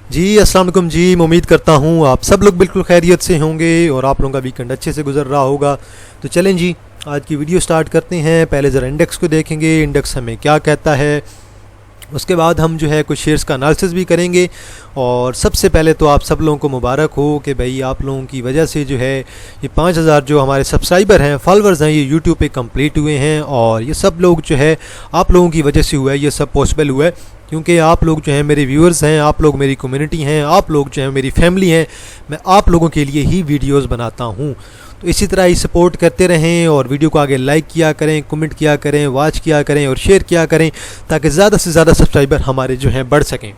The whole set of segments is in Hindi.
जी अस्सलाम वालेकुम जी। मैं उम्मीद करता हूँ आप सब लोग बिल्कुल खैरियत से होंगे और आप लोगों का वीकेंड अच्छे से गुजर रहा होगा। तो चलें जी, आज की वीडियो स्टार्ट करते हैं। पहले ज़रा इंडेक्स को देखेंगे, इंडेक्स हमें क्या कहता है। उसके बाद हम जो है कुछ शेयर्स का एनालिसिस भी करेंगे। और सबसे पहले तो आप सब लोगों को मुबारक हो कि भाई आप लोगों की वजह से जो है ये 5000 जो हमारे सब्सक्राइबर हैं, फॉलोअर्स हैं, ये यूट्यूब पे कंप्लीट हुए हैं। और ये सब लोग जो है आप लोगों की वजह से हुआ है, ये सब पॉसिबल हुआ है क्योंकि आप लोग जो हैं मेरे व्यूअर्स हैं, आप लोग मेरी कम्युनिटी हैं, आप लोग जो हैं मेरी फैमिली हैं। मैं आप लोगों के लिए ही वीडियोस बनाता हूं। तो इसी तरह ही सपोर्ट करते रहें और वीडियो को आगे लाइक किया करें, कमेंट किया करें, वॉच किया करें और शेयर किया करें ताकि ज़्यादा से ज़्यादा सब्सक्राइबर हमारे जो हैं बढ़ सकें।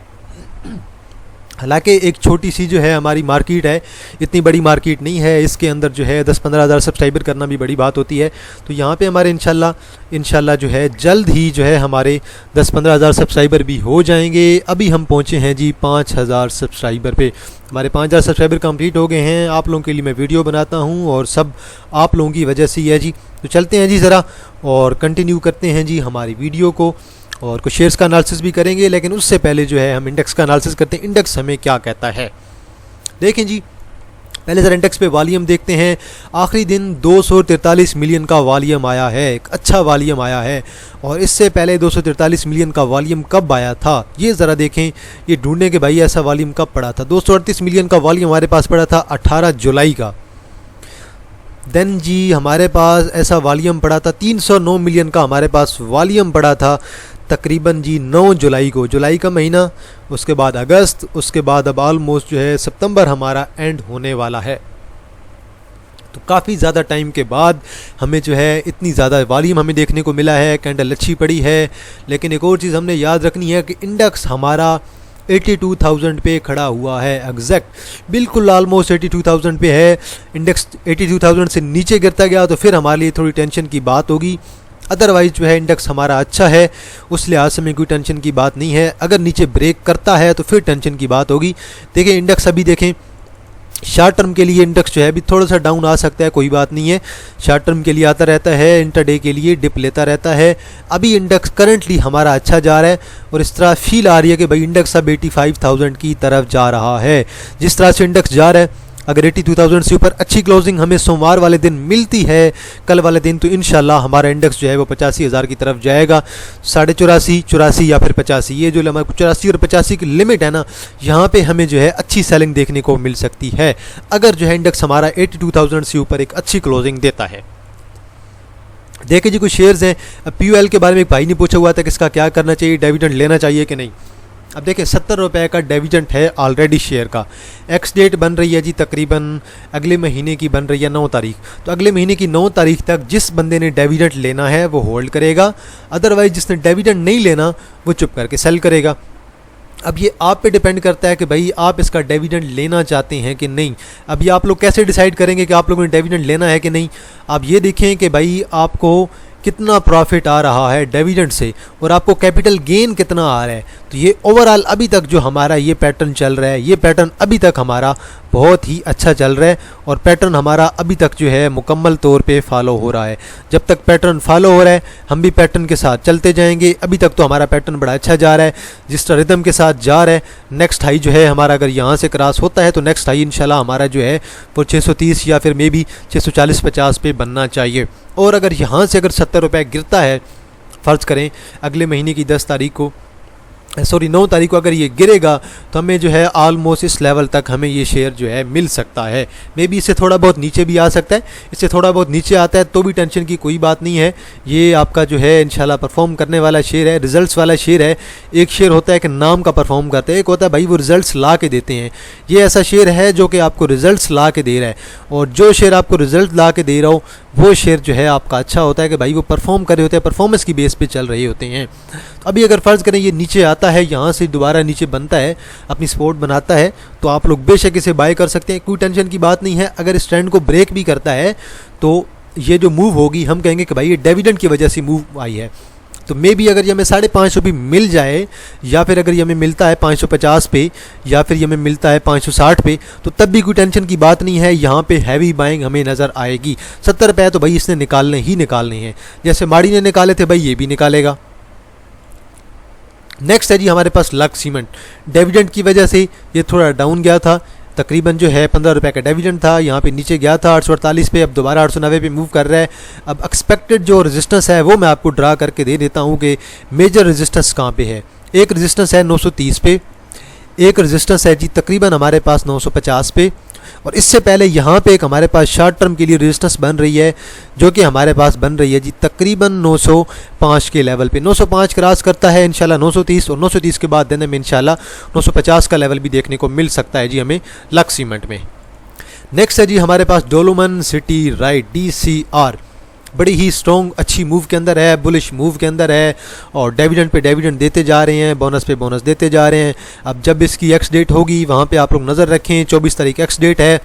हालांकि एक छोटी सी जो है हमारी मार्केट है, इतनी बड़ी मार्केट नहीं है। इसके अंदर जो है 10-15 हज़ार सब्सक्राइबर करना भी बड़ी बात होती है। तो यहाँ पे हमारे इंशाल्लाह जो है जल्द ही जो है हमारे 10-15 हज़ार सब्सक्राइबर भी हो जाएंगे। अभी हम पहुँचे हैं जी 5000 सब्सक्राइबर पे। हमारे 5000 सब्सक्राइबर कंप्लीट हो गए हैं। आप लोगों के लिए मैं वीडियो बनाता हूँ और सब आप लोगों की वजह से ही है जी। तो चलते हैं जी ज़रा और कंटिन्यू करते हैं जी हमारी वीडियो को और कुछ शेयर्स का एनालिसिस भी करेंगे। लेकिन उससे पहले जो है हम इंडेक्स का एनालिसिस करते हैं। इंडेक्स हमें क्या कहता है देखें जी। पहले ज़रा इंडेक्स पे वॉल्यूम देखते हैं। आखिरी दिन 243 मिलियन का वॉल्यूम आया है, एक अच्छा वॉल्यूम आया है। और इससे पहले 243 मिलियन का वॉल्यूम कब आया था ये ज़रा देखें, ये ढूंढने के भाई ऐसा वॉल्यूम कब पड़ा था। 238 मिलियन का वॉल्यूम हमारे पास पड़ा था 18 जुलाई का। देन जी हमारे पास ऐसा वॉल्यूम पड़ा था 309 मिलियन का हमारे पास वॉल्यूम पड़ा था तकरीबन जी 9 जुलाई को, जुलाई का महीना। उसके बाद अगस्त, उसके बाद अब ऑलमोस्ट जो है सितंबर हमारा एंड होने वाला है। तो काफ़ी ज़्यादा टाइम के बाद हमें जो है इतनी ज़्यादा वॉल्यूम हमें देखने को मिला है। कैंडल अच्छी पड़ी है। लेकिन एक और चीज़ हमने याद रखनी है कि इंडेक्स हमारा 82,000 पे खड़ा हुआ है। एग्जैक्ट बिल्कुल ऑलमोस्ट 82,000 पे है। इंडेक्स 82,000 से नीचे गिरता गया तो फिर हमारे लिए थोड़ी टेंशन की बात होगी। अदरवाइज़ जो है इंडेक्स हमारा अच्छा है, उस लिहाज से हमें कोई टेंशन की बात नहीं है। अगर नीचे ब्रेक करता है तो फिर टेंशन की बात होगी। देखिए इंडेक्स अभी देखें, शॉर्ट टर्म के लिए इंडेक्स जो है अभी थोड़ा सा डाउन आ सकता है, कोई बात नहीं है। शॉर्ट टर्म के लिए आता रहता है, इंटरडे के लिए डिप लेता रहता है। अभी इंडेक्स करंटली हमारा अच्छा जा रहा है और इस तरह फील आ रही है कि भाई इंडेक्स अब 85,000 की तरफ जा रहा है। जिस तरह से इंडेक्स जा रहा है, अगर 82,000 से ऊपर अच्छी क्लोजिंग हमें सोमवार वाले दिन मिलती है, कल वाले दिन, तो इंशाल्लाह हमारा इंडेक्स जो है वो 85,000 की तरफ जाएगा। 84.5, 84 या फिर 85, ये जो हमारे 84 और 85 की लिमिट है ना, यहाँ पे हमें जो है अच्छी सेलिंग देखने को मिल सकती है अगर जो है इंडेक्स हमारा 82,000 से ऊपर एक अच्छी क्लोजिंग देता है। देखिए जी कुछ शेयर्स हैं। PUL के बारे में एक भाई ने पूछा हुआ था कि इसका क्या करना चाहिए, डिविडेंड लेना चाहिए कि नहीं। अब देखिए 70 रुपये का डिविडेंड है ऑलरेडी शेयर का। एक्स डेट बन रही है जी तकरीबन अगले महीने की बन रही है 9 तारीख। तो अगले महीने की 9 तारीख तक जिस बंदे ने डिविडेंड लेना है वो होल्ड करेगा। अदरवाइज जिसने डिविडेंड नहीं लेना वो चुप करके सेल करेगा। अब ये आप पे डिपेंड करता है कि भाई आप इसका डिविडेंड लेना चाहते हैं कि नहीं। अब ये आप लोग कैसे डिसाइड करेंगे कि आप लोगों ने डिविडेंड लेना है कि नहीं। आप ये देखें कि भाई आपको कितना प्रॉफिट आ रहा है डिविडेंड से और आपको कैपिटल गेन कितना आ रहा है। तो ये ओवरऑल अभी तक जो हमारा ये पैटर्न चल रहा है, ये पैटर्न अभी तक हमारा बहुत ही अच्छा चल रहा है और पैटर्न हमारा अभी तक जो है मुकम्मल तौर पे फॉलो हो रहा है। जब तक पैटर्न फॉलो हो रहा है हम भी पैटर्न के साथ चलते जाएंगे। अभी तक तो हमारा पैटर्न बड़ा अच्छा जा रहा है, जिस तरह रिदम के साथ जा रहा है। नेक्स्ट हाई जो है हमारा अगर यहाँ से क्रॉस होता है तो नेक्स्ट हाई इंशाल्लाह हमारा जो है वो 630 या फिर मे बी 640-50 पे बनना चाहिए। और अगर यहाँ से अगर 70 रुपये गिरता है, फ़र्ज़ करें अगले महीने की 10 तारीख को, सॉरी 9 तारीख को अगर ये गिरेगा तो हमें जो है ऑलमोस्ट इस लेवल तक हमें ये शेयर जो है मिल सकता है। मे बी इससे थोड़ा बहुत नीचे भी आ सकता है। इससे थोड़ा बहुत नीचे आता है तो भी टेंशन की कोई बात नहीं है। ये आपका जो है इंशाल्लाह परफॉर्म करने वाला शेयर है, रिजल्ट्स वाला शेयर है। एक शेयर होता है कि नाम का परफॉर्म करते हैं, एक होता है भाई वो रिजल्ट्स ला के देते हैं। ये ऐसा शेयर है जो कि आपको रिजल्ट्स ला के दे रहा है और जो शेयर आपको रिजल्ट ला के दे रहा हो वो शेयर जो है आपका अच्छा होता है कि भाई वो परफॉर्म कर रहे होते हैं, परफॉर्मेंस की बेस पे चल रहे होते हैं। तो अभी अगर फ़र्ज़ करें ये नीचे आता है, यहाँ से दोबारा नीचे बनता है, अपनी सपोर्ट बनाता है, तो आप लोग बेशक इसे बाय कर सकते हैं, कोई टेंशन की बात नहीं है। अगर इस ट्रेंड को ब्रेक भी करता है तो ये जो मूव होगी हम कहेंगे कि भाई ये डिविडेंड की वजह से मूव आई है। तो मे बी अगर ये हमें 550 भी मिल जाए या फिर अगर ये हमें मिलता है 550 पे या फिर ये हमें मिलता है 560 पे तो तब भी कोई टेंशन की बात नहीं है। यहाँ पे हैवी बाइंग हमें नज़र आएगी। 70 रुपये तो भाई इसने निकालने ही निकालने हैं। जैसे माड़ी ने निकाले थे भाई ये भी निकालेगा। नेक्स्ट है जी हमारे पास लक्स सीमेंट। डिविडेंड की वजह से ये थोड़ा डाउन गया था, तकरीबन जो है 15 रुपये का डिविडेंड था, यहाँ पे नीचे गया था 848 पे, अब दोबारा 890 पे मूव कर रहा है। अब एक्सपेक्टेड जो रेजिस्टेंस है वो मैं आपको ड्रा करके दे देता हूँ कि मेजर रेजिस्टेंस कहाँ पे है। एक रेजिस्टेंस है 930 पे, एक रेजिस्टेंस है जी तकरीबन हमारे पास 950 पे, और इससे पहले यहाँ पे एक हमारे पास शॉर्ट टर्म के लिए रेजिस्टेंस बन रही है जो कि हमारे पास बन रही है जी तकरीबन 905 के लेवल पे। 905 क्रॉस करता है इंशाल्लाह 930, और 930 के बाद दिन में इंशाल्लाह 950 का लेवल भी देखने को मिल सकता है जी हमें लक्स सीमेंट में। नेक्स्ट है जी हमारे पास डोलोमन सिटी राइट DCR, बड़ी ही स्ट्रॉन्ग अच्छी मूव के अंदर है, बुलिश मूव के अंदर है, और डिविडेंड पे डिविडेंड देते जा रहे हैं, बोनस पे बोनस देते जा रहे हैं। अब जब इसकी एक्स डेट होगी वहाँ पे आप लोग नज़र रखें, 24 तारीख एक्स डेट है,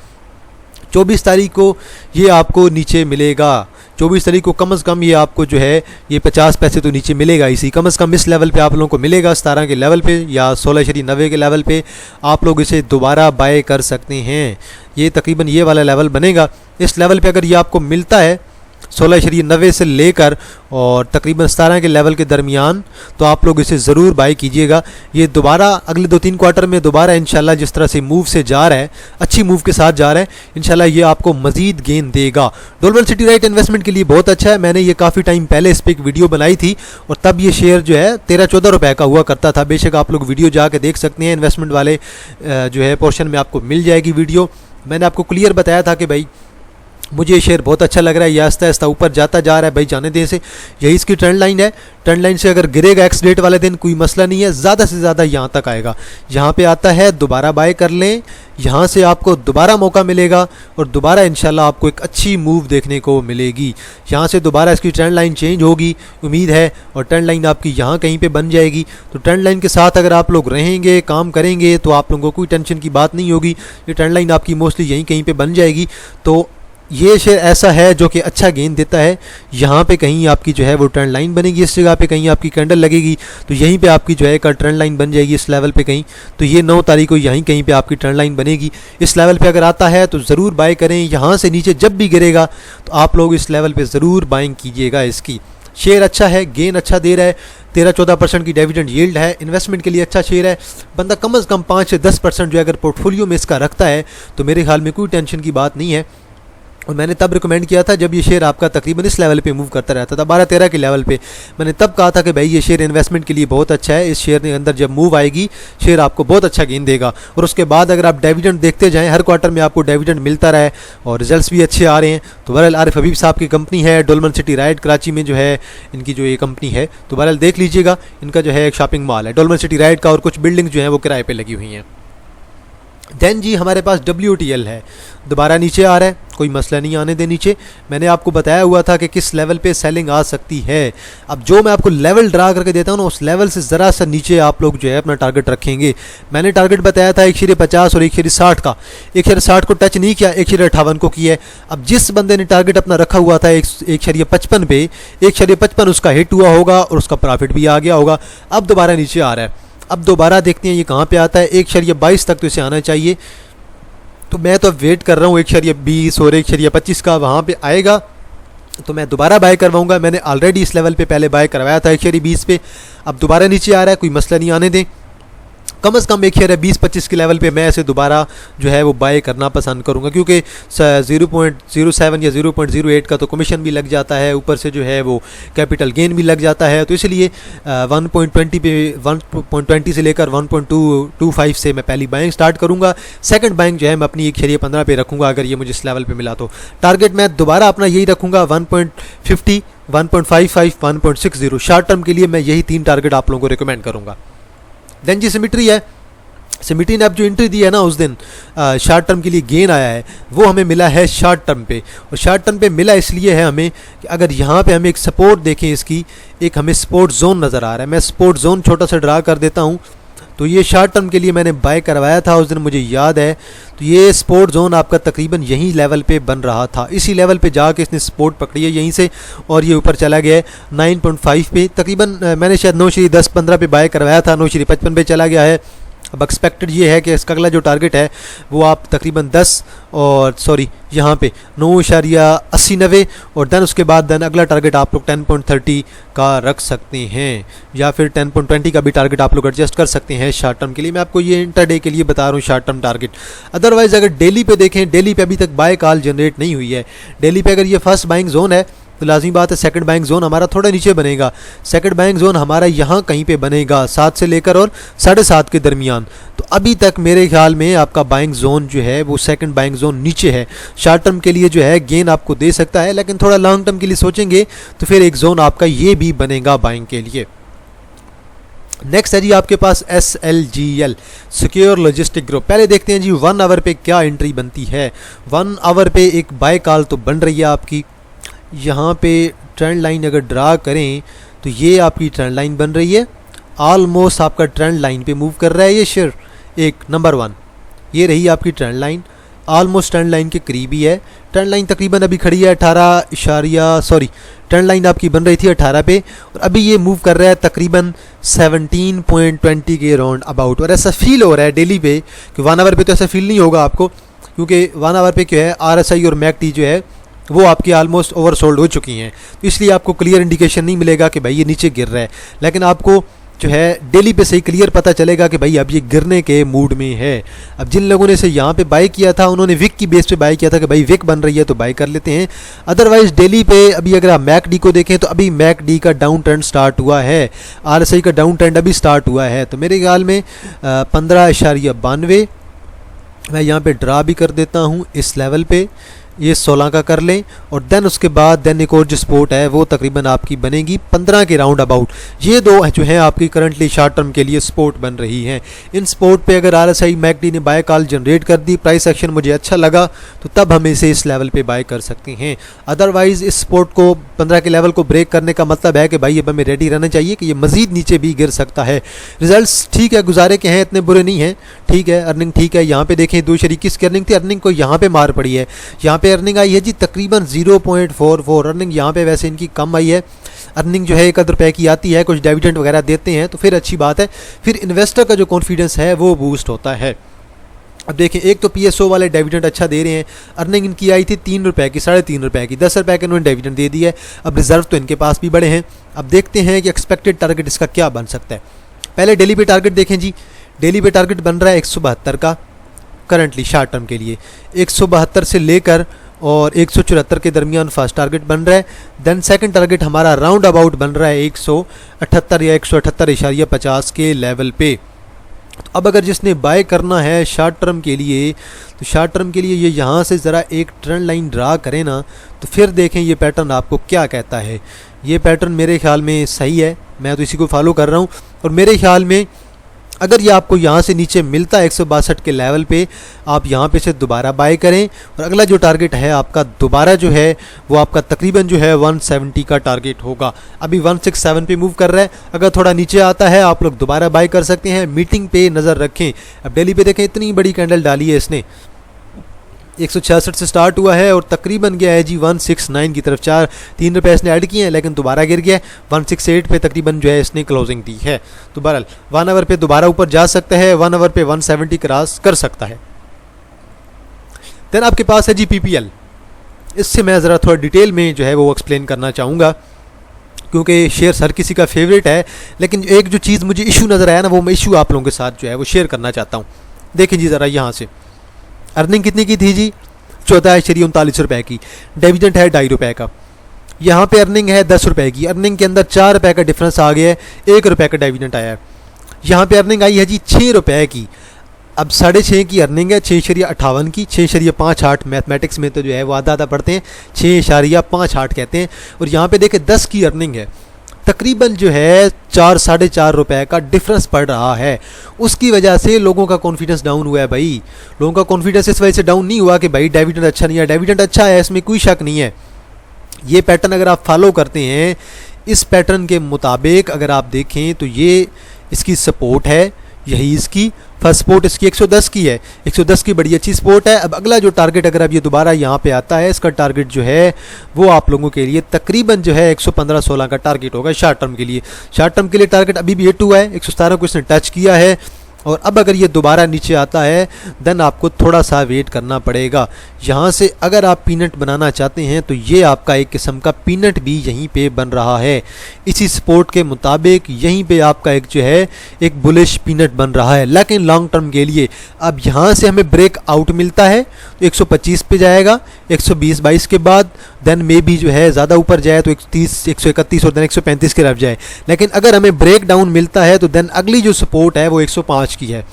24 तारीख को ये आपको नीचे मिलेगा। 24 तारीख को कम से कम ये आपको जो है ये 50 पैसे तो नीचे मिलेगा इसी, कम से कम इस लेवल पे आप लोगों को मिलेगा, 17 के लेवल पे या 16.90 के लेवल पे आप लोग इसे दोबारा बाय कर सकते हैं। ये तकरीबन ये वाला लेवल बनेगा। इस लेवल पे अगर ये आपको मिलता है 16.90 से लेकर और तकरीबन 17 के लेवल के दरमियान, तो आप लोग इसे ज़रूर बाई कीजिएगा। ये दोबारा अगले 2-3 क्वार्टर में दोबारा इंशाल्लाह जिस तरह से मूव से जा रहा है, अच्छी मूव के साथ जा रहा है, इंशाल्लाह ये आपको मज़ीद गेन देगा। डोलोमन सिटी राइट इन्वेस्टमेंट के लिए बहुत अच्छा है। मैंने ये काफ़ी टाइम पहले इस पर एक वीडियो बनाई थी और तब ये शेयर जो है 13-14 रुपये का हुआ करता था। बेशक आप लोग वीडियो जाके देख सकते हैं, इन्वेस्टमेंट वाले जो है पोर्शन में आपको मिल जाएगी वीडियो। मैंने आपको क्लियर बताया था कि भाई मुझे ये शेयर बहुत अच्छा लग रहा है, ये आस्ता आस्ता ऊपर जाता जा रहा है भाई, जाने दें से। यही इसकी ट्रेंड लाइन है। ट्रेंड लाइन से अगर गिरेगा एक्स डेट वाले दिन कोई मसला नहीं है, ज़्यादा से ज़्यादा यहाँ तक आएगा। यहाँ पे आता है दोबारा बाय कर लें, यहाँ से आपको दोबारा मौका मिलेगा और दोबारा इंशाल्लाह आपको एक अच्छी मूव देखने को मिलेगी। यहाँ से दोबारा इसकी ट्रेंड लाइन चेंज होगी उम्मीद है, और ट्रेंड लाइन आपकी यहाँ कहीं पे बन जाएगी। तो ट्रेंड लाइन के साथ अगर आप लोग रहेंगे, काम करेंगे, तो आप लोगों को कोई टेंशन की बात नहीं होगी। ये ट्रेंड लाइन आपकी मोस्टली यहीं कहीं पर बन जाएगी। तो ये शेयर ऐसा है जो कि अच्छा गेन देता है। यहाँ पे कहीं आपकी जो है वो ट्रेंड लाइन बनेगी, इस जगह पे कहीं आपकी कैंडल लगेगी, तो यहीं पे आपकी जो है एक ट्रेंड लाइन बन जाएगी इस लेवल पे कहीं। तो ये 9 तारीख को यहीं कहीं पे आपकी ट्रेंड लाइन बनेगी। इस लेवल पे अगर आता है तो ज़रूर बाय करें। यहाँ से नीचे जब भी गिरेगा तो आप लोग इस लेवल पर ज़रूर बाइंग कीजिएगा। इसकी शेयर अच्छा है, गेन अच्छा दे रहा है, 13-14% की डिविडेंड यील्ड है, इन्वेस्टमेंट के लिए अच्छा शेयर है। बंदा कम से कम 5 से 10% जो अगर पोर्टफोलियो में इसका रखता है तो मेरे ख्याल में कोई टेंशन की बात नहीं है। और मैंने तब रिकमेंड किया था जब ये शेयर आपका तकरीबन इस लेवल पे मूव करता रहता था, 12-13 के लेवल पे। मैंने तब कहा था कि भाई ये शेयर इन्वेस्टमेंट के लिए बहुत अच्छा है, इस शेयर के अंदर जब मूव आएगी शेयर आपको बहुत अच्छा गेन देगा। और उसके बाद अगर आप डिविडेंड देखते जाएँ, हर क्वार्टर में आपको डिविडेंड मिलता रहे और रिजल्ट्स भी अच्छे आ रहे हैं। तो बहरहाल आरिफ हबीब साहब की कंपनी है डोलोमन सिटी राइट, कराची में जो है इनकी जो ये कंपनी है, तो बहरहाल देख लीजिएगा। इनका जो है एक शॉपिंग मॉल है डोलोमन सिटी राइट का, और कुछ बिल्डिंग जो है वो किराए पर लगी हुई हैं। देन जी हमारे पास WTL है, दोबारा नीचे आ रहा है, कोई मसला नहीं आने दे नीचे। मैंने आपको बताया हुआ था कि किस लेवल पे सेलिंग आ सकती है। अब जो मैं आपको लेवल ड्रा करके देता हूँ ना, उस लेवल से ज़रा सा नीचे आप लोग जो है अपना टारगेट रखेंगे। मैंने टारगेट बताया था 1.50 और 1.60 का। 1.60 को टच नहीं किया, 1.58 को किया है। अब जिस बंदे ने टारगेट अपना रखा हुआ था 1.55 पे, 1.55 उसका हिट हुआ होगा और उसका प्रॉफिट भी आ गया होगा। अब दोबारा नीचे आ रहा है। अब दोबारा देखते हैं ये कहाँ पे आता है। 1.22 तक तो इसे आना चाहिए, तो मैं तो वेट कर रहा हूँ 1.20 और 1.25 का, वहाँ पे आएगा तो मैं दोबारा बाय करवाऊँगा। मैंने ऑलरेडी इस लेवल पे पहले बाय करवाया था 1.20 पे। अब दोबारा नीचे आ रहा है, कोई मसला नहीं, आने दें। कम से कम 1.20-25 के लेवल पे मैं ऐसे दोबारा जो है वो बाय करना पसंद करूँगा, क्योंकि 0.07 या 0.08 का तो कमीशन भी लग जाता है, ऊपर से जो है वो कैपिटल गेन भी लग जाता है। तो इसलिए 1.20 पे 1.20 से लेकर 1.225 से मैं पहली बाइंग स्टार्ट करूँगा। सेकंड बाइंग जो है मैं अपनी 1.15 पे रखूँगा अगर ये मुझे इस लेवल पे मिला तो। टारगेट मैं दोबारा अपना यही रखूँगा 1.50, 1.55, 1.60। शॉर्ट टर्म के लिए मैं यही 3 टारगेट आप लोगों को रिकमेंड करूँगा। देन जी सिमिट्री है। सिमिट्री ने अब जो एंट्री दी है ना उस दिन शॉर्ट टर्म के लिए गेन आया है, वो हमें मिला है शॉर्ट टर्म पे। और शॉर्ट टर्म पे मिला इसलिए है हमें कि अगर यहाँ पे हमें एक सपोर्ट देखें, इसकी एक हमें सपोर्ट जोन नज़र आ रहा है। मैं सपोर्ट जोन छोटा सा ड्रा कर देता हूँ। तो ये शॉर्ट टर्म के लिए मैंने बाय करवाया था उस दिन, मुझे याद है। तो ये सपोर्ट जोन आपका तकरीबन यही लेवल पे बन रहा था, इसी लेवल पे जाके इसने सपोर्ट पकड़ी है यहीं से, और ये ऊपर चला गया है 9.5 पे। तकरीबन मैंने शायद 9.10-15 पे बाय करवाया था, 9.55 पे चला गया है। अब एक्सपेक्टेड ये है कि इसका अगला जो टारगेट है वो आप तकरीबन 10 और सॉरी यहाँ पे 9.8090 और देन उसके बाद देन अगला टारगेट आप लोग 10.30 का रख सकते हैं या फिर 10.20 का भी टारगेट आप लोग एडजस्ट कर सकते हैं शॉर्ट टर्म के लिए। मैं आपको ये इंटरडे के लिए बता रहा हूँ शॉर्ट टर्म टारगेट। अदरवाइज अगर डेली पे देखें, डेली पे अभी तक बाय कॉल जनरेट नहीं हुई है। डेली पे अगर ये फर्स्ट बाइंग जोन है तो लाजमी बात है सेकंड बाइंग जोन हमारा थोड़ा नीचे बनेगा। सेकंड बाइंग जोन हमारा यहाँ कहीं पे बनेगा 7 से लेकर और 7.5 के दरमियान। तो अभी तक मेरे ख्याल में आपका बाइंग जोन जो है वो सेकंड बाइंग जोन नीचे है। शॉर्ट टर्म के लिए जो है गेन आपको दे सकता है, लेकिन थोड़ा लॉन्ग टर्म के लिए सोचेंगे तो फिर एक जोन आपका ये भी बनेगा बाइंग के लिए। नेक्स्ट है जी आपके पास SLGL सिक्योर लॉजिस्टिक ग्रुप। पहले देखते हैं जी 1 आवर पे क्या एंट्री बनती है। 1 आवर पे एक बाय कॉल तो बन रही है आपकी। यहाँ पे ट्रेंड लाइन अगर ड्रा करें तो ये आपकी ट्रेंड लाइन बन रही है। ऑलमोस्ट आपका ट्रेंड लाइन पे मूव कर रहा है ये शेयर। एक नंबर 1 ये रही आपकी trend line, almost trend line के करीब ही है। ट्रेंड लाइन तकरीबन अभी खड़ी है 18 ट्रेंड लाइन आपकी बन रही थी 18 पे और अभी ये मूव कर रहा है तकरीबन 17.20 के राउंड अबाउट। और ऐसा फील हो रहा है डेली पे कि 1 आवर पे तो ऐसा फील नहीं होगा आपको, क्योंकि 1 आवर पे क्या है RSI और MACD जो है वो आपकी ऑलमोस्ट ओवरसोल्ड हो चुकी हैं। तो इसलिए आपको क्लियर इंडिकेशन नहीं मिलेगा कि भाई ये नीचे गिर रहा है, लेकिन आपको जो है डेली पे सही क्लियर पता चलेगा कि भाई अब ये गिरने के मूड में है। अब जिन लोगों ने इसे यहाँ पे बाय किया था उन्होंने विक की बेस पे बाय किया था कि भाई विक बन रही है तो बाय कर लेते हैं। अदरवाइज डेली पे अभी अगर आप मैकडी को देखें तो अभी मैकडी का डाउन ट्रेंड स्टार्ट हुआ है, RSI का डाउन ट्रेंड अभी स्टार्ट हुआ है। तो मेरे ख्याल में 15.92 मैं यहाँ पे ड्रा भी कर देता हूँ इस लेवल पे, ये 16 का कर लें और देन उसके बाद देन एक और जो सपोर्ट है वो तकरीबन आपकी बनेगी 15 के राउंड अबाउट। ये दो जो हैं आपकी करंटली शॉर्ट टर्म के लिए सपोर्ट बन रही हैं। इन सपोर्ट पे अगर RSI मैकडी ने बाय कॉल जनरेट कर दी, प्राइस एक्शन मुझे अच्छा लगा तो तब हम इसे इस लेवल पे बाय कर सकते हैं। अदरवाइज़ इस सपोर्ट को 15 के लेवल को ब्रेक करने का मतलब है कि भाई अब हमें रेडी रहना चाहिए कि ये मज़ीद नीचे भी गिर सकता है। रिजल्ट्स ठीक है, गुजारे के हैं, इतने बुरे नहीं हैं, ठीक है। अर्निंग ठीक है, यहाँ पे देखें 221 की अर्निंग थी, अर्निंग को यहाँ पे मार पड़ी है। यहाँ पे अर्निंग आई है जी तकरीबन 0.44। अर्निंग यहाँ पे वैसे इनकी कम आई है। अर्निंग जो है 1 रुपये की आती है, कुछ डिविडेंड वगैरह देते हैं तो फिर अच्छी बात है, फिर इन्वेस्टर का जो कॉन्फिडेंस है वो बूस्ट होता है। अब देखें एक तो PSO वाले डिविडेंड अच्छा दे रहे हैं। अर्निंग इनकी आई थी 3 रुपये की, 3.5 रुपये की, 10 रुपये के इन्होंने डिविडेंड दे दिया है। अब रिजर्व तो इनके पास भी बड़े हैं। अब देखते हैं कि एक्सपेक्टेड टारगेट इसका क्या बन सकता है। पहले डेली पे टारगेट देखें जी, डेली पे टारगेट बन रहा है 172 का करंटली शॉर्ट टर्म के लिए। 172 से लेकर और 174 के दरमियान फर्स्ट टारगेट बन रहा है। देन सेकंड टारगेट हमारा राउंड अबाउट बन रहा है 178 या 178.50 के लेवल पे। तो अब अगर जिसने बाय करना है शॉर्ट टर्म के लिए तो शॉर्ट टर्म के लिए ये यहाँ से ज़रा एक ट्रेंड लाइन ड्रा करें ना, तो फिर देखें ये पैटर्न आपको क्या कहता है। ये पैटर्न मेरे ख्याल में सही है, मैं तो इसी को फॉलो कर रहा हूँ। और मेरे ख्याल में अगर ये आपको यहाँ से नीचे मिलता है 162 के लेवल पे, आप यहाँ पे से दोबारा बाय करें। और अगला जो टारगेट है आपका दोबारा जो है वो आपका तकरीबन जो है 170 का टारगेट होगा। अभी 167 पे मूव कर रहा है, अगर थोड़ा नीचे आता है आप लोग दोबारा बाय कर सकते हैं। मीटिंग पे नज़र रखें। अब डेली पे देखें इतनी बड़ी कैंडल डाली है इसने, 166 से स्टार्ट हुआ है और तकरीबन गया है जी 169 की तरफ। 3 रुपये इसने ऐड किए हैं लेकिन दोबारा गिर गया है। 168 पे तकरीबन जो है इसने क्लोजिंग दी है। तो बहरहाल 1 आवर पे दोबारा ऊपर जा सकता है, 1 आवर पे 170 क्रॉस कर सकता है। देन आपके पास है जी PPL। इससे मैं ज़रा थोड़ा डिटेल में जो है वो एक्सप्लेन करना चाहूँगा, क्योंकि शेयर हर किसी का फेवरेट है। लेकिन एक जो चीज़ मुझे इशू नज़र आया ना, वो मैं इशू आप लोगों के साथ जो है वो शेयर करना चाहता हूँ। देखें जी ज़रा यहाँ से अर्निंग कितनी की थी जी, 14.39 रुपये की। डिविडेंड है 2.5 रुपये का। यहाँ पे अर्निंग है 10 रुपये की। अर्निंग के अंदर 4 रुपये का डिफरेंस आ गया है, 1 रुपये का डिविडेंड आया है। यहाँ पे अर्निंग आई है जी 6 रुपये की। अब 6.5 की अर्निंग है, 6.58 की। 6.58 मैथमेटिक्स में तो जो है वो आधा पढ़ते हैं, 6.58 कहते हैं। और यहाँ पे देखें 10 की अर्निंग है, तकरीबन जो है 4-4.5 रुपये का डिफरेंस पड़ रहा है। उसकी वजह से लोगों का कॉन्फिडेंस डाउन हुआ है भाई। लोगों का कॉन्फिडेंस इस वजह से डाउन नहीं हुआ कि भाई डिविडेंड अच्छा नहीं है, डिविडेंड अच्छा है, इसमें कोई शक नहीं है। ये पैटर्न अगर आप फॉलो करते हैं, इस पैटर्न के मुताबिक अगर आप देखें तो ये इसकी सपोर्ट है, यही इसकी फर्स्ट सपोर्ट इसकी 110 की है। 110 की बड़ी अच्छी सपोर्ट है। अब अगला जो टारगेट अगर अब ये दोबारा यहाँ पे आता है, इसका टारगेट जो है वो आप लोगों के लिए तकरीबन जो है 115-16 का टारगेट होगा शॉर्ट टर्म के लिए। शॉर्ट टर्म के लिए टारगेट अभी भी हिट हुआ है, 117 को इसने टच किया है। और अब अगर ये दोबारा नीचे आता है देन आपको थोड़ा सा वेट करना पड़ेगा। यहाँ से अगर आप पीनट बनाना चाहते हैं तो ये आपका एक किस्म का पीनट भी यहीं पे बन रहा है। इसी सपोर्ट के मुताबिक यहीं पे आपका एक जो है एक बुलिश पीनट बन रहा है, लेकिन लॉन्ग टर्म के लिए अब यहाँ से हमें ब्रेक आउट मिलता है तो 125 पे जाएगा, 120-22 के बाद देन मे भी जो है ज़्यादा ऊपर जाए तो 130, 131 और देन 135 की तरफ जाए। लेकिन अगर हमें ब्रेक डाउन मिलता है तो देन अगली जो सपोर्ट है वो 105 की है।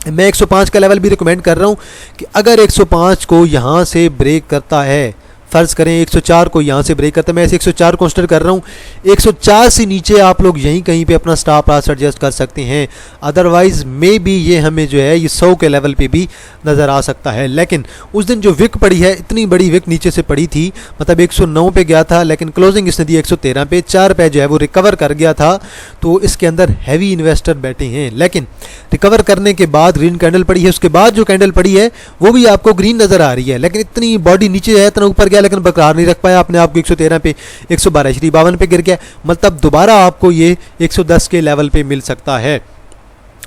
मैं 105 का लेवल भी रिकमेंड कर रहा हूँ कि अगर 105 को यहाँ से ब्रेक करता है, फ़र्ज़ करें 104 को यहाँ से ब्रेक करता है, मैं इसे 104 कंसीडर कर रहा हूँ, 104 से नीचे आप लोग यहीं कहीं पे अपना स्टॉप लॉस एडजस्ट कर सकते हैं। अदरवाइज़ मे बी ये हमें जो है ये 100 के लेवल पे भी नज़र आ सकता है। लेकिन उस दिन जो विक पड़ी है, इतनी बड़ी विक नीचे से पड़ी थी, मतलब 109 पे गया था लेकिन क्लोजिंग इसने दी 113 पे, 4 पे जो है वो रिकवर कर गया था। तो इसके अंदर हैवी इन्वेस्टर बैठे हैं, लेकिन रिकवर करने के बाद ग्रीन कैंडल पड़ी है, उसके बाद जो कैंडल पड़ी है वो भी आपको ग्रीन नज़र आ रही है, लेकिन इतनी बॉडी नीचे है, इतना ऊपर गया लेकिन बरकरार नहीं रख पाया अपने आप को। 113 पे 112-52 पे गिर गया, मतलब दोबारा आपको ये 110 के लेवल पे मिल सकता है।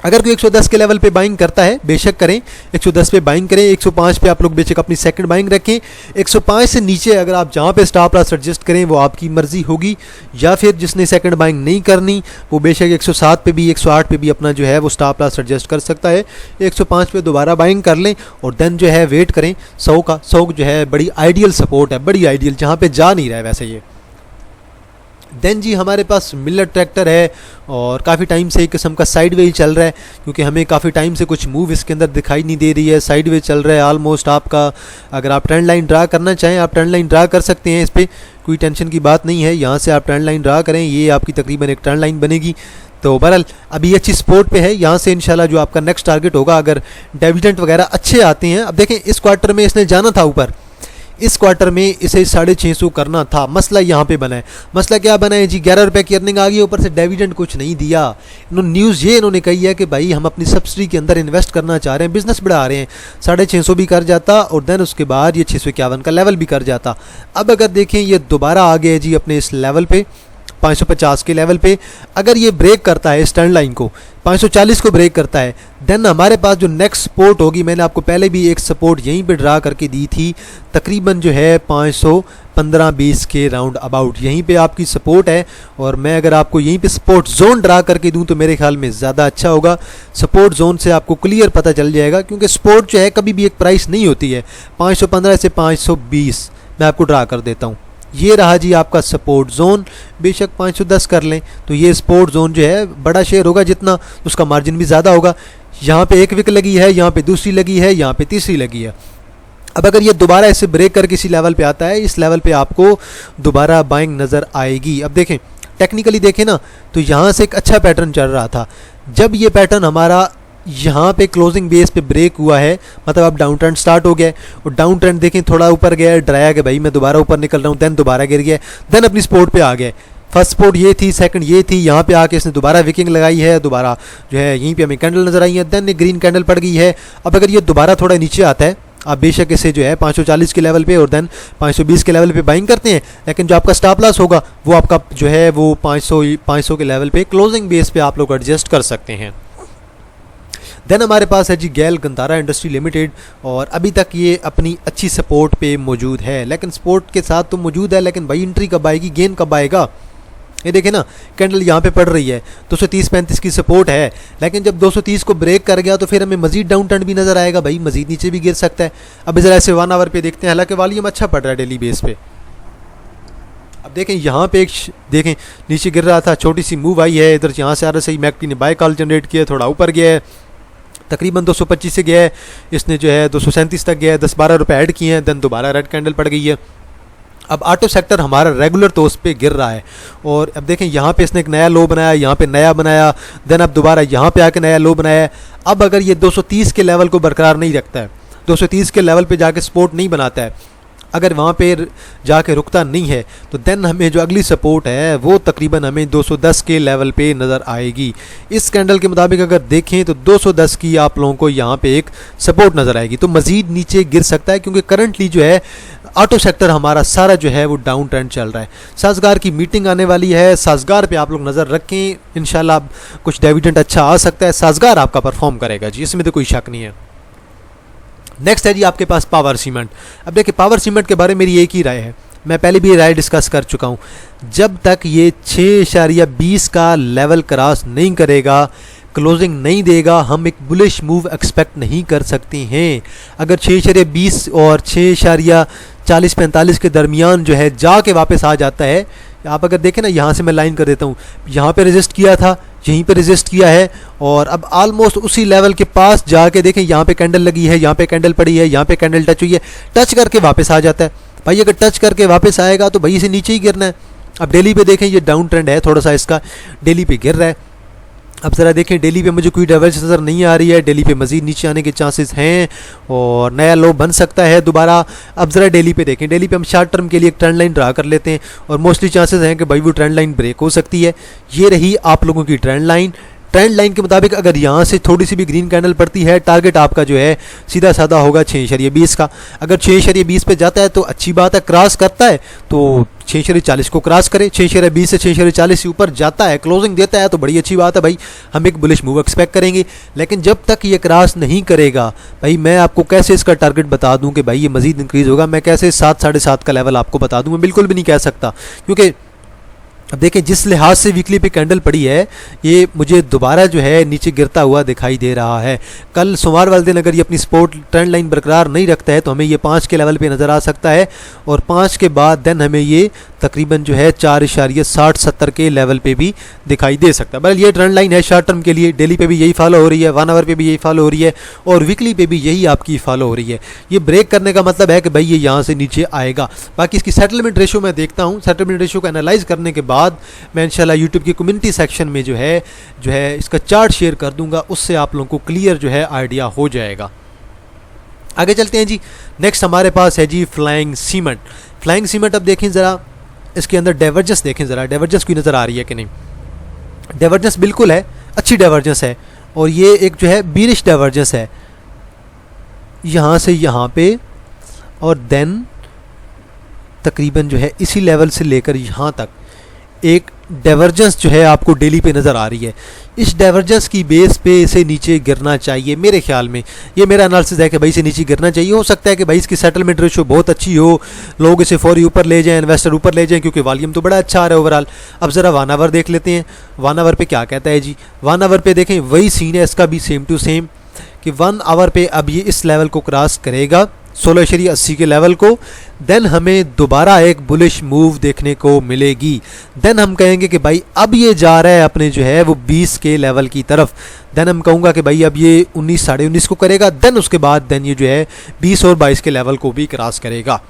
अगर कोई 110 के लेवल पे बाइंग करता है बेशक करें, 110 पे बाइंग करें, 105 पे आप लोग बेशक अपनी सेकंड बाइंग रखें। 105 से नीचे अगर आप जहाँ पे स्टॉप लॉस एडजस्ट करें वो आपकी मर्जी होगी, या फिर जिसने सेकंड बाइंग नहीं करनी वो बेशक 107 पे भी 108 पे भी अपना जो है वो स्टॉप लॉस एडजस्ट कर सकता है। 105 पे दोबारा बाइंग कर लें और देन जो है वेट करें 100 का। 100 जो है बड़ी आइडियल सपोर्ट है, बड़ी आइडियल, जहाँ पे जा नहीं रहा है वैसे ये। देन जी हमारे पास मिलर ट्रैक्टर है और काफ़ी टाइम से एक किस्म का साइड वे ही चल रहा है, क्योंकि हमें काफ़ी टाइम से कुछ मूव इसके अंदर दिखाई नहीं दे रही है। साइड वे चल रहा है ऑलमोस्ट आपका। अगर आप ट्रेंड लाइन ड्रा करना चाहें आप ट्रेंड लाइन ड्रा कर सकते हैं, इस पर कोई टेंशन की बात नहीं है। यहाँ से आप ट्रेंड लाइन ड्रा करें, ये आपकी तकरीबन एक ट्रेंड लाइन बनेगी। तो बहरहाल अभी अच्छी सपोर्ट पे है, यहाँ से इंशाल्लाह जो आपका नेक्स्ट टारगेट होगा, अगर डिविडेंड वगैरह अच्छे आते हैं। अब देखें इस क्वार्टर में इसने जाना था ऊपर, इस क्वार्टर में इसे 650 करना था। मसला यहाँ पे बना है। मसला क्या बना है जी, 11 रुपये की अर्निंग आ गई, ऊपर से डिविडेंड कुछ नहीं दिया। न्यूज़ ये इन्होंने कही है कि भाई हम अपनी सब्सिडी के अंदर इन्वेस्ट करना चाह रहे हैं, बिजनेस बढ़ा रहे हैं। 650 भी कर जाता और देन उसके बाद ये 651 का लेवल भी कर जाता। अब अगर देखें ये दोबारा आ गया जी अपने इस लेवल पे 550 के लेवल पे। अगर ये ब्रेक करता है इस टर्न लाइन को, 540 को ब्रेक करता है, देन हमारे पास जो नेक्स्ट सपोर्ट होगी, मैंने आपको पहले भी एक सपोर्ट यहीं पे ड्रा करके दी थी, तकरीबन जो है 515-20 के राउंड अबाउट यहीं पे आपकी सपोर्ट है। और मैं अगर आपको यहीं पे सपोर्ट जोन ड्रा करके दूं तो मेरे ख्याल में ज़्यादा अच्छा होगा। सपोर्ट जोन से आपको क्लियर पता चल जाएगा, क्योंकि सपोर्ट जो है कभी भी एक प्राइस नहीं होती है। 515 से 520 मैं आपको ड्रा कर देता हूँ। ये रहा जी आपका सपोर्ट जोन, बेशक 510 कर लें तो ये सपोर्ट जोन जो है बड़ा शेयर होगा, जितना उसका मार्जिन भी ज़्यादा होगा। यहाँ पे एक विक लगी है, यहाँ पे दूसरी लगी है, यहाँ पे तीसरी लगी है। अब अगर ये दोबारा इसे ब्रेक कर किसी लेवल पे आता है, इस लेवल पे आपको दोबारा बाइंग नज़र आएगी। अब देखें टेक्निकली देखें ना, तो यहाँ से एक अच्छा पैटर्न चल रहा था। जब ये पैटर्न हमारा यहाँ पे क्लोजिंग बेस पे ब्रेक हुआ है, मतलब अब डाउन ट्रेंड स्टार्ट हो गया है। और डाउन ट्रेंड देखें थोड़ा ऊपर गया है, डराया कि भाई मैं दोबारा ऊपर निकल रहा हूँ, देन दोबारा गिर गया, देन अपनी सपोर्ट पे आ गया। फर्स्ट सपोर्ट ये थी, सेकंड ये थी, यहाँ पे आके इसने दोबारा विकिंग लगाई है, दोबारा जो है यहीं पे हमें कैंडल नजर आई है, देन एक ग्रीन कैंडल पड़ गई है। अब अगर ये दोबारा थोड़ा नीचे आता है, आप बेशक इसे जो है 540 के लेवल पे और देन 520 के लेवल पे बाइंग करते हैं, लेकिन जो आपका स्टॉप लॉस होगा वो आपका जो है वो 500 के लेवल पे क्लोजिंग बेस पे आप लोग एडजस्ट कर सकते हैं। देन हमारे पास है जी गैल गंतारा इंडस्ट्री लिमिटेड, और अभी तक ये अपनी अच्छी सपोर्ट पे मौजूद है, लेकिन सपोर्ट के साथ तो मौजूद है, लेकिन भाई एंट्री कब आएगी, गेन कब आएगा। ये देखें ना कैंडल यहाँ पे पड़ रही है, 230-35 की सपोर्ट है, लेकिन जब 230 को ब्रेक कर गया तो फिर हमें मजीद डाउन ट्रेंड भी नज़र आएगा, भाई मजीद नीचे भी गिर सकता है। अब ज़रा ऐसे 1 आवर पे देखते हैं, हालांकि वॉल्यूम अच्छा पड़ रहा है डेली बेस पे। अब देखें यहाँ पे एक देखें नीचे गिर रहा था, छोटी सी मूव आई है इधर, यहाँ से आ रहा सही मैकटी ने बाय कॉल जनरेट किया, थोड़ा ऊपर गया है, तकरीबन 225 से गया है, इसने जो है 237 तक गया है, 10-12 रुपये ऐड किए हैं, देन दोबारा रेड कैंडल पड़ गई है। अब ऑटो सेक्टर हमारा रेगुलर तो उस पर गिर रहा है, और अब देखें यहाँ पे इसने एक नया लो बनाया, यहाँ पे नया बनाया, देन अब दोबारा यहाँ पे आके नया लो बनाया है। अब अगर ये 230 के लेवल को बरकरार नहीं रखता है, 230 के लेवल पे जाके सपोर्ट नहीं बनाता है, अगर वहाँ पे जाके रुकता नहीं है तो देन हमें जो अगली सपोर्ट है वो तकरीबन हमें 210 के लेवल पे नज़र आएगी। इस कैंडल के मुताबिक अगर देखें तो 210 की आप लोगों को यहाँ पे एक सपोर्ट नज़र आएगी। तो मज़ीद नीचे गिर सकता है क्योंकि करंटली जो है ऑटो सेक्टर हमारा सारा जो है वो डाउन ट्रेंड चल रहा है। साजगार की मीटिंग आने वाली है, साजगार पे आप लोग नज़र रखें, इंशाल्लाह कुछ डिविडेंड अच्छा आ सकता है, साजगार आपका परफॉर्म करेगा जी, इसमें तो कोई शक नहीं है। नेक्स्ट है जी आपके पास पावर सीमेंट। अब देखिए पावर सीमेंट के बारे में मेरी एक ही राय है, मैं पहले भी राय डिस्कस कर चुका हूँ। जब तक ये 6.20 का लेवल क्रॉस नहीं करेगा, क्लोजिंग नहीं देगा, हम एक बुलिश मूव एक्सपेक्ट नहीं कर सकते हैं। अगर 6.20 और 6.40-45 के दरमियान जो है जाके वापस आ जाता है, आप अगर देखें ना, यहाँ से मैं लाइन कर देता हूँ, यहाँ पे रेजिस्ट किया था, यहीं पे रेजिस्ट किया है और अब ऑलमोस्ट उसी लेवल के पास जाके देखें, यहाँ पे कैंडल लगी है, यहाँ पे कैंडल पड़ी है, यहाँ पे कैंडल टच हुई है, टच करके वापस आ जाता है। भाई अगर टच करके वापस आएगा तो भाई इसे नीचे ही गिरना है। अब डेली पे देखें, ये डाउन ट्रेंड है थोड़ा सा, इसका डेली पे गिर रहा है। अब ज़रा देखें डेली पे मुझे कोई डाइवर्जेंस नज़र नहीं आ रही है, डेली पे मज़ीद नीचे आने के चांसेस हैं और नया लो बन सकता है दोबारा। अब ज़रा डेली पे देखें, डेली पे हम शॉर्ट टर्म के लिए एक ट्रेंड लाइन ड्रा कर लेते हैं और मोस्टली चांसेस हैं कि भाई वो ट्रेंड लाइन ब्रेक हो सकती है। ये रही आप लोगों की ट्रेंड लाइन। ट्रेंड लाइन के मुताबिक अगर यहाँ से थोड़ी सी भी ग्रीन कैंडल पड़ती है, टारगेट आपका जो है सीधा साधा होगा 6.20 का। अगर 6.20 पे जाता है तो अच्छी बात है, क्रॉस करता है तो 6.40 को क्रॉस करे, 6.20 से 6.40 से ऊपर जाता है, क्लोजिंग देता है तो बड़ी अच्छी बात है भाई, हम एक बुलिश मूव एक्सपेक्ट करेंगे। लेकिन जब तक ये क्रॉस नहीं करेगा भाई, मैं आपको कैसे इसका टारगेट बता दूं कि भाई ये मज़ीद इंक्रीज़ होगा, मैं कैसे 7-7.5 का लेवल आपको बता दूं, मैं बिल्कुल भी नहीं कह सकता। क्योंकि अब देखें जिस लिहाज से वीकली पे कैंडल पड़ी है, ये मुझे दोबारा जो है नीचे गिरता हुआ दिखाई दे रहा है। कल सोमवार वाले दिन अगर ये अपनी सपोर्ट ट्रेंड लाइन बरकरार नहीं रखता है तो हमें ये 5 के लेवल पे नज़र आ सकता है और 5 के बाद देन हमें ये तकरीबन जो है 4.60-70 के लेवल पे भी दिखाई दे सकता है। बहरहाल ये ट्रेंड लाइन है शॉर्ट टर्म के लिए, डेली पे भी यही फॉलो हो रही है, 1 आवर पे भी यही फॉलो हो रही है और वीकली पे भी यही आपकी फॉलो हो रही है। ये ब्रेक करने का मतलब है कि भाई ये यहाँ से नीचे आएगा। बाकी इसकी सेटलमेंट रेशो मैं देखता हूँ, सेटलमेंट रेशो को एनालाइज करने के बाद मैं इंशाल्लाह यूट्यूब की कम्युनिटी सेक्शन में जो है इसका चार्ट शेयर कर दूंगा, उससे आप लोगों को क्लियर जो है आइडिया हो जाएगा। आगे चलते हैं जी। नेक्स्ट हमारे पास है जी फ्लाइंग सीमेंट। फ्लाइंग सीमेंट अब देखें ज़रा, इसके अंदर डाइवर्जेंस देखें ज़रा, डाइवर्जेंस कोई नज़र आ रही है कि नहीं। डाइवर्जेंस बिल्कुल है, अच्छी डाइवर्जेंस है और ये एक जो है बीरिश डाइवर्जेंस है यहाँ से यहाँ पे और देन तकरीबन जो है इसी लेवल से लेकर यहाँ तक एक डाइवर्जेंस जो है आपको डेली पे नज़र आ रही है। इस डाइवर्जेंस की बेस पे इसे नीचे गिरना चाहिए मेरे ख्याल में, ये मेरा एनालिसिस है कि भाई इसे नीचे गिरना चाहिए। हो सकता है कि भाई इसकी सेटलमेंट रेशो बहुत अच्छी हो, लोग इसे फौरी ऊपर ले जाएं, इन्वेस्टर ऊपर ले जाएं, क्योंकि वॉल्यूम तो बड़ा अच्छा आ रहा है ओवरऑल। अब ज़रा 1 आवर देख लेते हैं, 1 आवर पे क्या कहता है जी। 1 आवर पे देखें वही सीन है इसका भी, सेम टू सेम कि 1 आवर पे अब ये इस लेवल को क्रॉस करेगा 16.80 के लेवल को, देन हमें दोबारा एक बुलिश मूव देखने को मिलेगी। देन हम कहेंगे कि भाई अब ये जा रहा है अपने जो है वो 20 के लेवल की तरफ। देन हम कहूँगा कि भाई अब ये 19-19.5 को करेगा, देन उसके बाद देन ये जो है 20 और 22 के लेवल को भी क्रॉस करेगा।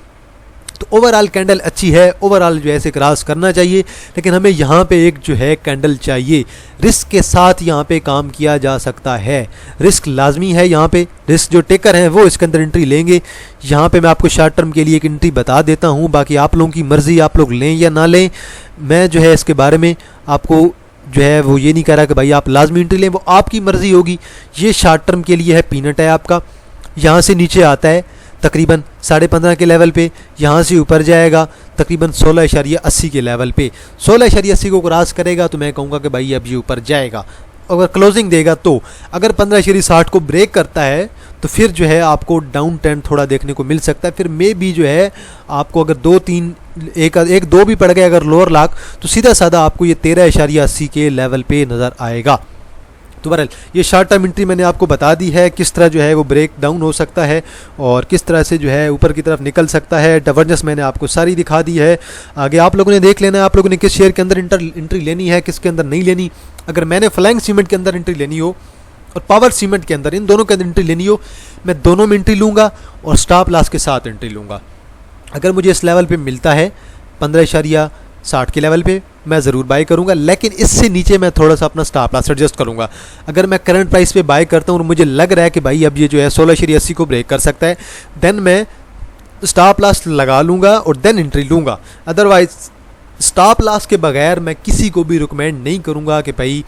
तो ओवरऑल कैंडल अच्छी है, ओवरऑल जो है इसे क्रॉस करना चाहिए, लेकिन हमें यहाँ पे एक जो है कैंडल चाहिए। रिस्क के साथ यहाँ पे काम किया जा सकता है, रिस्क लाजमी है यहाँ पे। रिस्क जो टेकर हैं वो इसके अंदर एंट्री लेंगे। यहाँ पे मैं आपको शॉर्ट टर्म के लिए एक एंट्री बता देता हूँ, बाकी आप लोगों की मर्ज़ी, आप लोग लें या ना लें। मैं जो है इसके बारे में आपको जो है वो ये नहीं कह रहा कि भाई आप लाजमी एंट्री लें, वो आपकी मर्ज़ी होगी। ये शॉर्ट टर्म के लिए है, पीनट है आपका। यहाँ से नीचे आता है तकरीबन 15.5 के लेवल पे, यहाँ से ऊपर जाएगा तकरीबन 16.80 के लेवल पे। 16.80 को क्रॉस करेगा तो मैं कहूँगा कि भाई अब ये ऊपर जाएगा। अगर क्लोजिंग देगा तो, अगर 15.60 को ब्रेक करता है तो फिर जो है आपको डाउन ट्रेंड थोड़ा देखने को मिल सकता है। फिर मे भी जो है आपको अगर 2-3 एक 2 भी पड़ गए अगर लोअर लाख, तो सीधा साधा आपको ये 13.80 के लेवल पे नज़र आएगा। तो बहरहाल ये शॉर्ट टर्म एंट्री मैंने आपको बता दी है, किस तरह जो है वो ब्रेक डाउन हो सकता है और किस तरह से जो है ऊपर की तरफ निकल सकता है। डाइवर्जेंस मैंने आपको सारी दिखा दी है। आगे आप लोगों ने देख लेना है आप लोगों ने किस शेयर के अंदर एंट्री लेनी है, किसके अंदर नहीं लेनी। अगर मैंने फ्लाइंग सीमेंट के अंदर एंट्री लेनी हो और पावर सीमेंट के अंदर, इन दोनों के अंदर एंट्री लेनी हो, मैं दोनों में एंट्री लूँगा और स्टॉप लॉस के साथ एंट्री लूँगा। अगर मुझे इस लेवल पे मिलता है 15.60 के लेवल पे, मैं ज़रूर बाय करूंगा, लेकिन इससे नीचे मैं थोड़ा सा अपना स्टॉप लॉस एडजस्ट करूंगा। अगर मैं करंट प्राइस पे बाय करता हूं और मुझे लग रहा है कि भाई अब ये जो है 16.80 को ब्रेक कर सकता है, देन मैं स्टॉप लॉस लगा लूँगा और देन एंट्री लूँगा। अदरवाइज स्टॉप लॉस के बगैर मैं किसी को भी रिकमेंड नहीं करूँगा कि भाई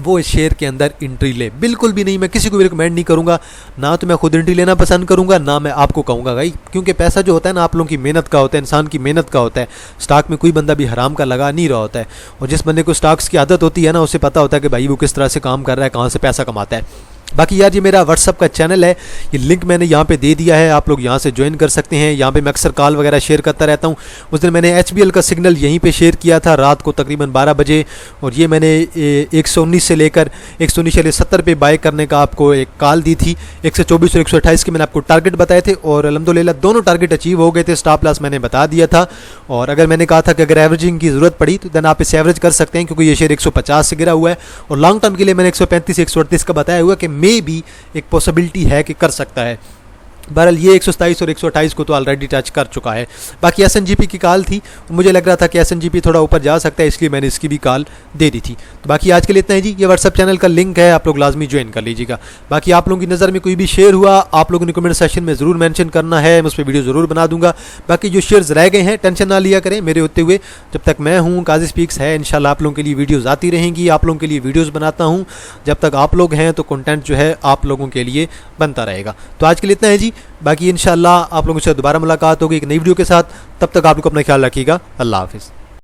वो इस शेयर के अंदर एंट्री ले, बिल्कुल भी नहीं। मैं किसी को भी रिकमेंड नहीं करूँगा, ना तो मैं खुद एंट्री लेना पसंद करूँगा, ना मैं आपको कहूँगा भाई, क्योंकि पैसा जो होता है ना आप लोगों की मेहनत का होता है, इंसान की मेहनत का होता है। स्टॉक में कोई बंदा भी हराम का लगा नहीं रहा होता है, और जिस बंदे को स्टॉक्स की आदत होती है ना, उसे पता होता है कि भाई वो किस तरह से काम कर रहा है, कहाँ से पैसा कमाता है। बाकी यार ये मेरा व्हाट्सअप का चैनल है, ये लिंक मैंने यहाँ पे दे दिया है, आप लोग यहाँ से ज्वाइन कर सकते हैं। यहाँ पे मैं अक्सर कॉल वगैरह शेयर करता रहता हूँ। उस दिन मैंने HBL का सिग्नल यहीं पे शेयर किया था रात को तकरीबन 12 बजे, और ये मैंने 119 से लेकर 170 पे बाय करने का आपको एक कॉल दी थी। 124 और 128 के मैंने आपको टारगेट बताए थे, और अल्हम्दुलिल्लाह दोनों टारगेट अचीव हो गए थे। स्टॉप लॉस मैंने बता दिया था, और अगर मैंने कहा था कि अगर एवरेजिंग की ज़रूरत पड़ी तो देन आप इसे एवरेज कर सकते हैं, क्योंकि ये शेयर 150 से गिरा हुआ है, और लॉन्ग टर्म के लिए मैंने 135 से 138 का बताया हुआ कि मे बी एक पॉसिबिलिटी है कि कर सकता है। बहरहाल ये 127 और 128 को तो ऑलरेडी टच कर चुका है। बाकी SNGP की कॉल थी, मुझे लग रहा था कि SNGP थोड़ा ऊपर जा सकता है, इसलिए मैंने इसकी भी कॉल दे दी थी। तो बाकी आज के लिए इतना ही जी। ये व्हाट्सअप चैनल का लिंक है, आप लोग लाजमी ज्वाइन कर लीजिएगा। बाकी आप लोगों की नज़र में कोई भी शेयर हुआ, आप लोगों ने कमेंट सेक्शन में ज़रूर मेंशन करना है, मैं उस पर वीडियो ज़रूर बना दूंगा। बाकी जो शेयर्स रह गए हैं टेंशन ना लिया करें मेरे होते हुए, जब तक मैं हूँ काजी स्पीक्स है, इंशाल्लाह आप लोगों के लिए वीडियोज़ आती रहेंगी, आप लोगों के लिए वीडियोज़ बनाता हूँ। जब तक आप लोग हैं तो कंटेंट जो है आप लोगों के लिए बनता रहेगा। तो आज के लिए इतना है जी। बाकी इंशाल्लाह आप लोगों से दोबारा मुलाकात होगी एक नई वीडियो के साथ। तब तक आप लोग अपना ख्याल रखिएगा। अल्लाह हाफिज़।